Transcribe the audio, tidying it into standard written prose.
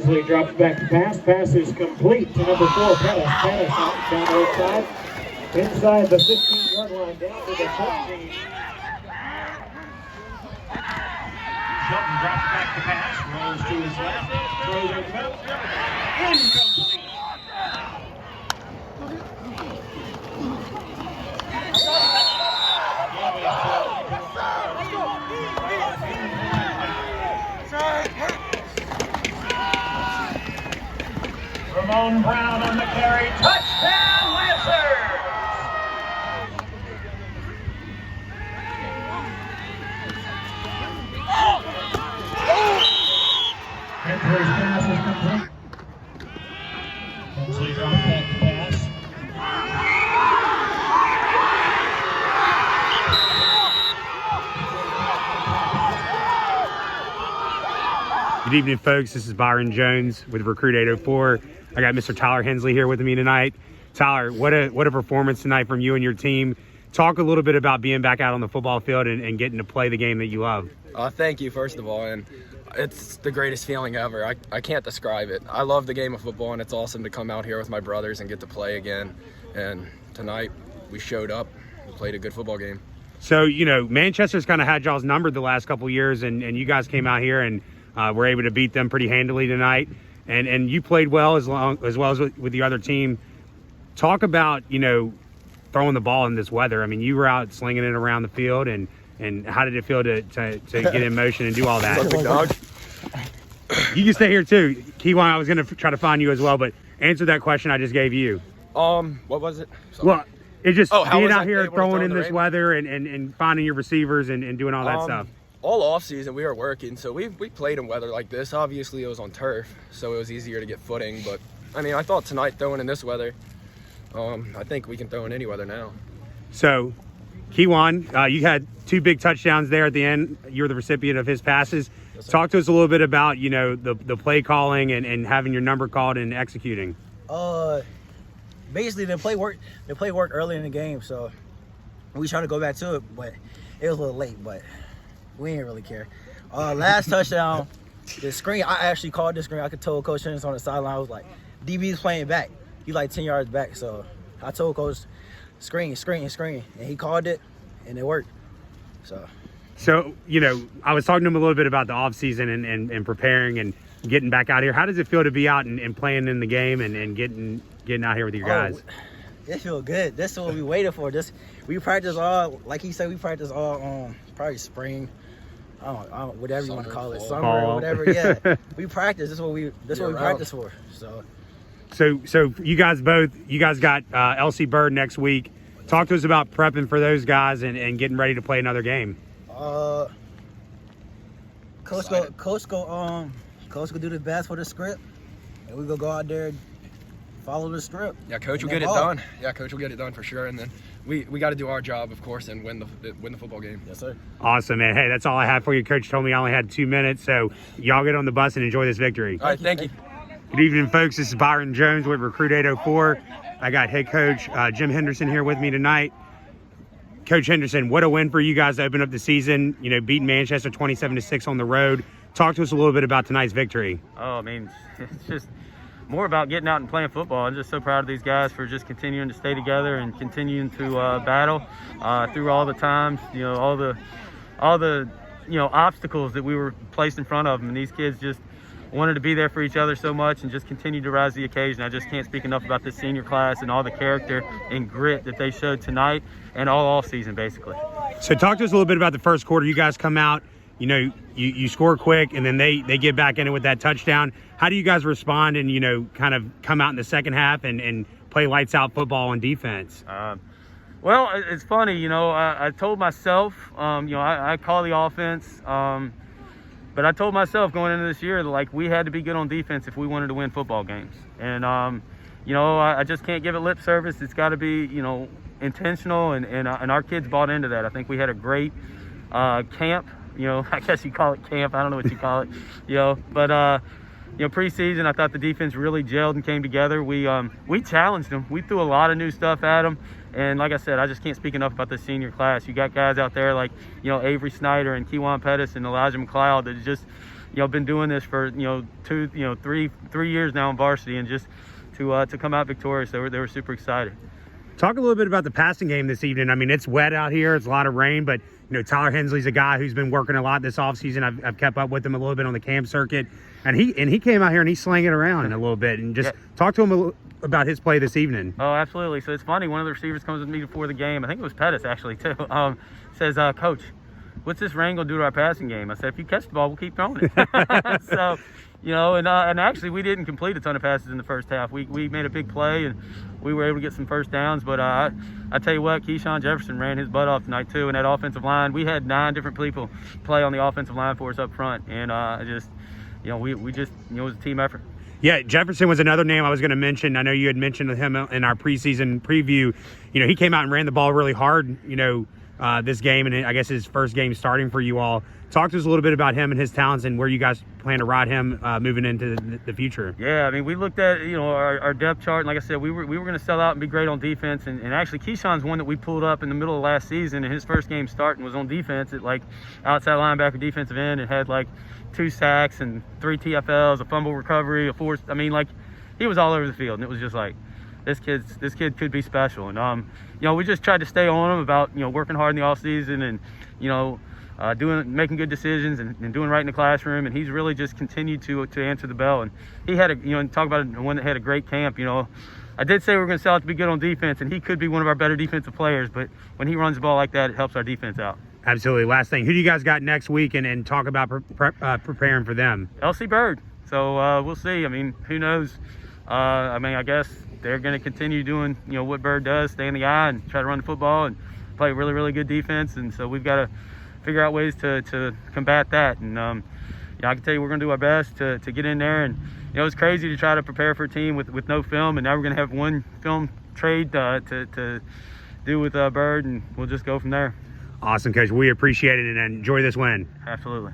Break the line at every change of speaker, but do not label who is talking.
Hensley drops back to pass. Pass is complete to number 4, Pettis. Pettis down the left side. Inside the 15-yard line, down to the 13. Shelton drops back to pass. Rolls to his left. Throws in the middle. Incomplete. Ramon Brown on the carry. Touchdown, Lancers! Hensley's pass is complete. Hensley drops back to pass.
Good evening, folks. This is Byron Jones with Recruit 804. I got Mr. Tyler Hensley here with me tonight. Tyler, what a performance tonight from you and your team. Talk a little bit about being back out on the football field and getting to play the game that you love.
Thank you, first of all, and it's the greatest feeling ever. I can't describe it. I love the game of football, and it's awesome to come out here with my brothers and get to play again. And tonight, we showed up. We played a good football game.
So, you know, Manchester's kind of had y'all's numbered the last couple of years, and you guys came out here and were able to beat them pretty handily tonight. And you played well as well as with the other team. Talk about, you know, throwing the ball in this weather. I mean, you were out slinging it around the field, and how did it feel to get in motion and do all that?
Big dog.
You can stay here too. Keywan, I was going to try to find you as well, but answer that question I just gave you.
What was it? Sorry.
Well, it's just being out
I
here
able to
throwing
throw
in this
rain?
weather and finding your receivers and doing all that stuff.
All off season we were working, so we played in weather like this. Obviously it was on turf, so it was easier to get footing, but I mean, I thought tonight throwing in this weather, I think we can throw in any weather now.
So, Keywan, you had 2 big touchdowns there at the end. You were the recipient of his passes.
Yes, sir.
Talk to us a little bit about, you know, the play calling and having your number called and executing.
Basically they play work early in the game, so we trying to go back to it, but it was a little late, but we didn't really care. Last touchdown, the screen, I actually called the screen. I could tell Coach Henderson on the sideline, I was like, DB's playing back. He like 10 yards back, so I told Coach, screen, and he called it, and it worked. So,
you know, I was talking to him a little bit about the offseason and preparing and getting back out here. How does it feel to be out and playing in the game and getting out here with your guys?
It feels good. This is what we waited for. We practice all, like he said, probably spring. I don't whatever you want to call it, summer or whatever. Yeah, we practice. This is what we practice for.
So you guys got LC Bird next week. Talk to us about prepping for those guys and getting ready to play another game.
Coach go do the best for the script, and we go out there and follow the script.
Yeah, Coach will get it done. Yeah, Coach will get it done for sure, and then we got to do our job, of course, and win the football game.
Yes, sir.
Awesome, man. Hey, that's all I had for you. Coach told me I only had 2 minutes, so y'all get on the bus and enjoy this victory.
All right, thank you.
Good evening, folks. This is Byron Jones with Recruit 804. I got head coach Jim Henderson here with me tonight. Coach Henderson, what a win for you guys to open up the season. You know, beating Manchester 27-6 on the road. Talk to us a little bit about tonight's victory.
Oh, I mean, it's just more about getting out and playing football. I'm just so proud of these guys for just continuing to stay together and continuing to battle through all the times, you know, all the obstacles that we were placed in front of them. And these kids just wanted to be there for each other so much and just continue to rise to the occasion. I just can't speak enough about this senior class and all the character and grit that they showed tonight and all off season, basically.
So talk to us a little bit about the first quarter. You guys come out, you know, you score quick, and then they get back in it with that touchdown. How do you guys respond and, you know, kind of come out in the second half and play lights out football on defense?
Well, it's funny, you know, I told myself, I call the offense, but I told myself going into this year that, like, we had to be good on defense if we wanted to win football games. And, I just can't give it lip service. It's got to be, you know, intentional, and our kids bought into that. I think we had a great camp. You know, I guess you call it camp. I don't know what you call it, you know. But, preseason, I thought the defense really gelled and came together. We challenged them. We threw a lot of new stuff at them. And like I said, I just can't speak enough about the senior class. You got guys out there like, you know, Avery Snyder and Keywan Pettis and Elijah McLeod that just, been doing this for 3 years now in varsity, and just to come out victorious, they were super excited.
Talk a little bit about the passing game this evening. I mean, it's wet out here. It's a lot of rain, but Tyler Hensley's a guy who's been working a lot this offseason. I've kept up with him a little bit on the camp circuit, and he came out here and he slang it around a little bit. And just talk to him about his play this evening.
Oh, absolutely. So it's funny. One of the receivers comes with me before the game. I think it was Pettis actually too. Says, Coach, what's this rain gonna do to our passing game? I said, if you catch the ball, we'll keep throwing it. So, and actually we didn't complete a ton of passes in the first half. We made a big play and we were able to get some first downs. But I tell you what, Keyshawn Jefferson ran his butt off tonight too. And that offensive line, we had 9 different people play on the offensive line for us up front. And we just it was a team effort.
Yeah, Jefferson was another name I was going to mention. I know you had mentioned him in our preseason preview. He came out and ran the ball really hard, this game, and I guess his first game starting for you all. Talk to us a little bit about him and his talents and where you guys plan to ride him moving into the future.
Yeah, I mean, we looked at, our depth chart, and like I said, we were going to sell out and be great on defense. And actually, Keyshawn's one that we pulled up in the middle of last season, and his first game starting was on defense at, outside linebacker, defensive end, and had, 2 sacks and 3 TFLs, a fumble recovery, a forced. I mean, he was all over the field, and it was just this kid could be special. And we just tried to stay on him about working hard in the off season and making good decisions and doing right in the classroom. And he's really just continued to answer the bell. And he had talk about one that had a great camp. I did say we were going to sell out to be good on defense, and he could be one of our better defensive players. But when he runs the ball like that, it helps our defense out.
Absolutely. Last thing, who do you guys got next week, and talk about preparing for them?
LC Bird. So we'll see. I mean, who knows? I guess they're going to continue doing what Bird does, stay in the eye and try to run the football and play really, really good defense. And so we've got to figure out ways to combat that. And I can tell you we're going to do our best to get in there. And it's crazy to try to prepare for a team with no film, and now we're going to have one film trade to do with Bird, and we'll just go from there.
Awesome, Coach. We appreciate it and enjoy this win.
Absolutely.